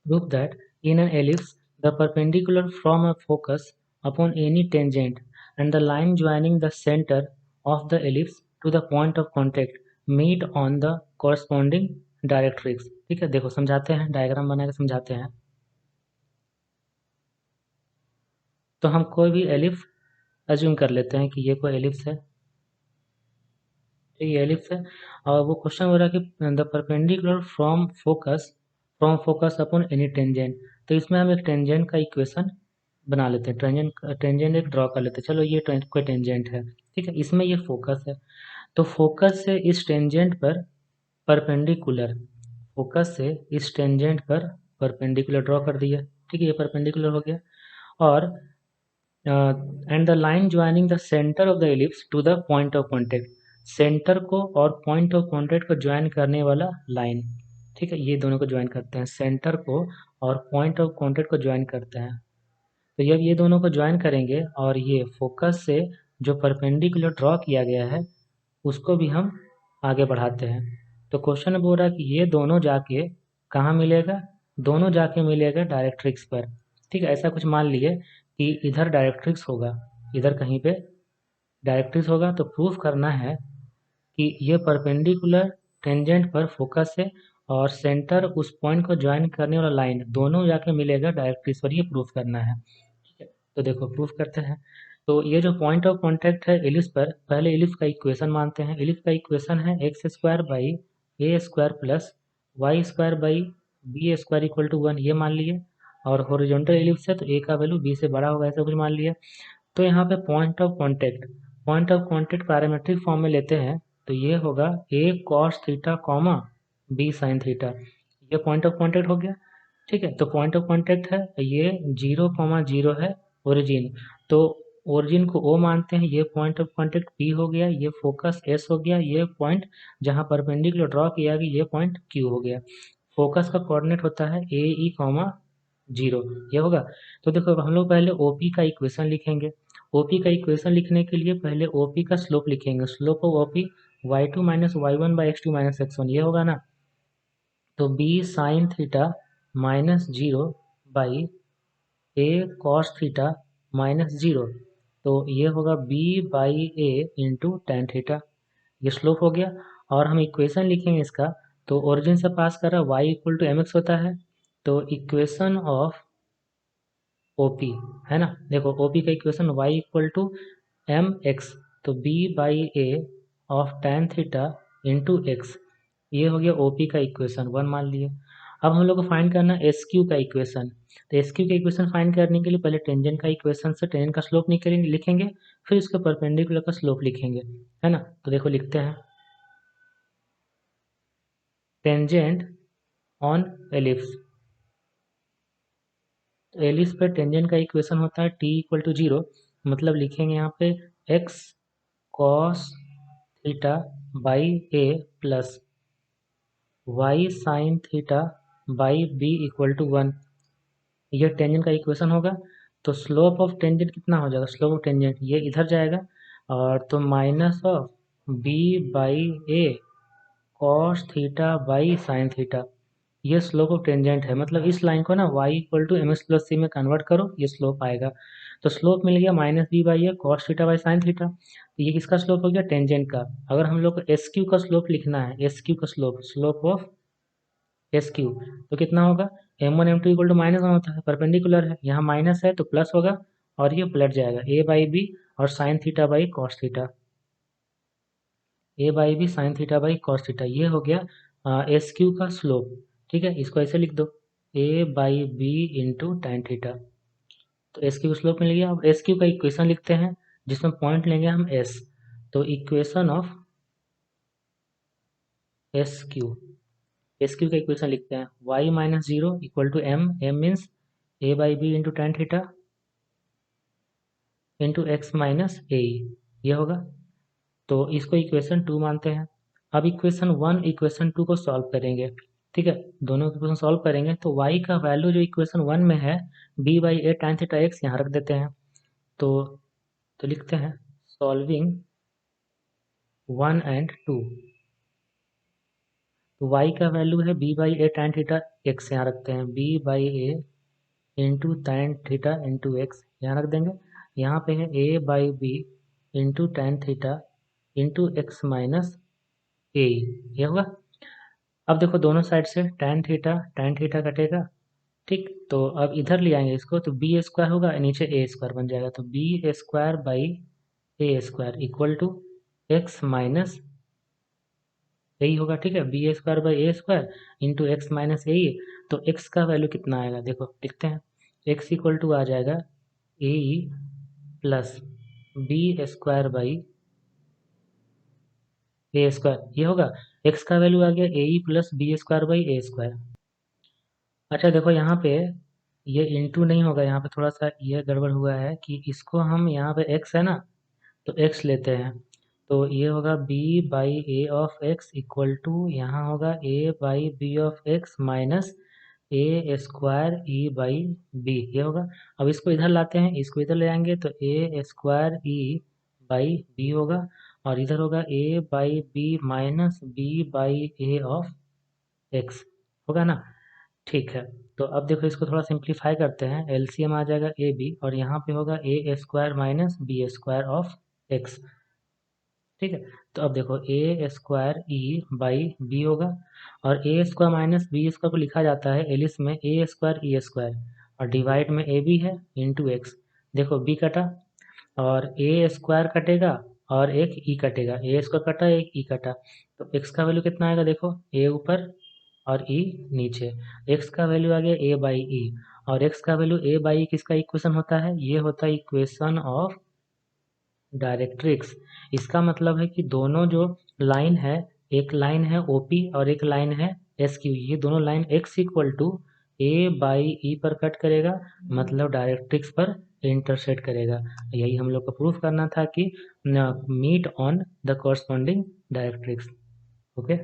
Prove that in an ellipse, the perpendicular from a focus upon any tangent and the line joining the center of the ellipse to the point of contact meet on the corresponding directrix. ठीक है, देखो समझाते हैं, diagram बना के समझाते हैं। तो हम कोई भी एलिप्स अज्यूम कर लेते हैं कि ये कोई एलिप्स है, ये एलिप्स है, और वो क्वेश्चन हो रहा है कि the perpendicular from focus upon any tangent. तो इसमें हम एक टेंजेंट का इक्वेशन बना लेते हैं, टेंजेंट एक ड्रॉ कर लेते हैं। चलो ये कोई टेंजेंट है, ठीक है, इसमें ये फोकस है। तो फोकस से इस टेंजेंट पर परपेंडिकुलर, फोकस से इस टेंजेंट पर परपेंडिकुलर ड्रॉ कर दिया, ठीक है, ये परपेंडिकुलर हो गया। और and the line joining the centre of the ellipse to the point of contact, centre को और पॉइंट ऑफ कॉन्टेक्ट को ज्वाइन करने वाला लाइन, ठीक है, ये दोनों को ज्वाइन करते हैं, सेंटर को और पॉइंट ऑफ कॉन्टेक्ट को ज्वाइन करते हैं। तो जब ये दोनों को ज्वाइन करेंगे और ये फोकस से जो परपेंडिकुलर ड्रॉ किया गया है उसको भी हम आगे बढ़ाते हैं। तो क्वेश्चन बोल रहा है कि ये दोनों जाके कहाँ मिलेगा, दोनों जाके मिलेगा डायरेक्ट्रिक्स पर, ठीक है। ऐसा कुछ मान लिए कि इधर डायरेक्ट्रिक्स होगा, इधर कहीं पे डायरेक्ट्रिक्स होगा, तो प्रूफ करना है कि ये परपेंडिकुलर टेंजेंट पर फोकस है और सेंटर उस पॉइंट को ज्वाइन करने वाला लाइन दोनों जाके मिलेगा डायरेक्ट्रिक्स पर, ये प्रूफ करना है, ठीक है। तो देखो प्रूफ करते हैं। तो ये जो पॉइंट ऑफ कॉन्टैक्ट है एलिप्स पर, पहले एलिप्स का इक्वेशन मानते हैं। एलिप्स का इक्वेशन है x square by A square plus y square by b square equal to 1, ये मान लिए। और हॉरिजॉन्टल एलिप्स है तो ए का वैल्यू बी से बड़ा होगा, ऐसा कुछ मान लिया। तो यहाँ पे point of contact parametric form में लेते हैं तो ये होगा A cos theta comma B sign theta, ये पॉइंट ऑफ कॉन्टैक्ट हो गया, ठीक है। तो पॉइंट ऑफ कॉन्टैक्ट है, ये 0,0 है ओरिजिन, तो ओरिजिन को ओ मानते हैं, ये पॉइंट ऑफ कॉन्टैक्ट पी हो गया, ये फोकस एस हो गया, ये पॉइंट जहाँ परपेंडिकुलर ड्रॉ किया गया ये पॉइंट क्यू हो गया। फोकस का कोऑर्डिनेट होता है ए ई कॉमा 0, ये होगा। तो देखो हम लोग पहले ओपी का इक्वेशन लिखेंगे। ओपी का इक्वेशन लिखने के लिए पहले ओपी का स्लोप लिखेंगे, slope of OP y2 minus y one by x two minus x one, ये होगा ना। तो b sign theta minus 0 by A cos theta minus 0, तो ये होगा b by A into tan theta, ये स्लोप हो गया। और हम इक्वेशन लिखेंगे इसका, तो ओरिजिन से पास कर रहा है y equal to M x होता है, तो इक्वेशन ऑफ ओपी है ना, देखो ओपी का equation y equal to M x, तो b by a of tan theta into x, ये हो गया ओपी का इक्वेशन 1 मान लिए। अब हम लोग को फाइंड करना है एस क्यू का इक्वेशन। तो एस क्यू का इक्वेशन फाइंड करने के लिए पहले टेंजेंट का इक्वेशन से टेंजेंट का स्लोप निकलेंगे, लिखेंगे, फिर उसके परपेंडिकुलर का स्लोप लिखेंगे, है ना। तो देखो लिखते हैं, टेंजेंट ऑन एलिप्स, तो एलिप्स पर टेंजेंट का इक्वेशन होता है t इक्वल टू 0, मतलब लिखेंगे यहाँ पे x cos theta by a plus y sine theta by b equal to 1, यह टेंजेंट का इक्वेशन होगा। तो स्लोप ऑफ टेंजेंट कितना हो जाएगा, स्लोप ऑफ टेंजेंट ये इधर जाएगा, और तो minus of B by A cos theta by sign theta, ये स्लोप ऑफ टेंजेंट है। मतलब इस लाइन को ना y equal to M X plus C में कन्वर्ट करो, ये स्लोप आएगा। तो स्लोप मिल गया minus b by A cos theta by sign theta, तो ये किसका स्लोप हो गया, टेंजेंट का। अगर हम लोग को एस क्यू का स्लोप लिखना है, एस क्यू का slope, slope of S Q, तो कितना होगा, m one m two equal to minus one होता है, परपेंडिकुलर है, यहाँ माइनस है तो प्लस होगा, और ये पलट जाएगा ए बाई बी और sine theta by cos theta, a by b sign theta by cos theta, ये हो गया एस क्यू का स्लोप, ठीक है। इसको ऐसे लिख दो, A by B into tan theta, तो एस क्यू स्लोप मिल गया। अब एस क्यू का इक्वेशन लिखते हैं जिसमें पॉइंट लेंगे हम एस, तो equation of S Q, S Q का इक्वेशन लिखते हैं y minus 0 equal to M, M means A by B into tan theta into x minus A, ये होगा। तो इसको इक्वेशन 2 मानते हैं। अब इक्वेशन 1 इक्वेशन 2 को सॉल्व करेंगे, ठीक है, दोनों इक्वेशन सॉल्व करेंगे तो y का वैल्यू जो इक्वेशन 1 में है b by A tan theta X, यहाँ रख देते हैं। तो लिखते हैं सॉल्विंग 1 एंड 2, y का वैल्यू है b by A tan theta x, यहाँ रखते हैं b by A into tan theta into X, यहाँ रख देंगे। यहाँ पे है a by B into tan theta into x minus A, ये होगा। अब देखो दोनों साइड से tan थीटा कटेगा, ठीक। तो अब इधर ले आएंगे इसको, तो बी स्क्वायर होगा, नीचे ए स्क्वायर बन जाएगा, तो b square by A square equal to x minus यही होगा, ठीक है। B square by A square into x minus यही, तो एक्स का वैल्यू कितना आएगा देखो लिखते हैं। एक्स इक्वल टू आ जाएगा A plus B square by A square, ये होगा। एक्स का वैल्यू आ गया A plus B square by A square. अच्छा देखो यहाँ पे ये इंटू नहीं होगा, यहाँ पे थोड़ा सा ये गड़बड़ हुआ है कि इसको हम यहाँ पे एक्स है ना, तो एक्स लेते हैं, तो ये होगा b by a of x equal to यहाँ होगा a by b of x minus a square E by b, ये होगा। अब इसको इधर लाते हैं, इसको इधर ले आएंगे तो a square E by B होगा, और इधर होगा a by b minus b by a of x, होगा ना, ठीक है। तो अब देखो इसको थोड़ा सिंप्लीफाई करते हैं, एलसीएम आ जाएगा ए बी, और यहाँ पे होगा A square minus B square of X, ठीक है। तो अब देखो A square E by B होगा, और A square minus B square को लिखा जाता है एलिस में ए स्क्वायर ई स्क्वायर, और डिवाइड में ए बी है इंटू एक्स। देखो बी कटा और ए स्क्वायर कटेगा और एक ई कटेगा, ए स्क्वायर कटा एक ई कटा, तो एक्स का वैल्यू कितना आएगा देखो, ए ऊपर और ई नीचे। एक्स का वैल्यू आ गया ए बाई ई, और एक्स का वैल्यू ए बाई किसका इक्वेशन होता है, ये होता है इक्वेशन ऑफ डायरेक्ट्रिक्स। इसका मतलब है कि दोनों जो लाइन है, एक लाइन है ओपी और एक लाइन है एस क्यू, ये दोनों line X equal to A by E पर कट करेगा, मतलब डायरेक्ट्रिक्स पर इंटरसेक्ट करेगा। यही हम लोग को प्रूफ करना था कि meet on the corresponding directrix, okay.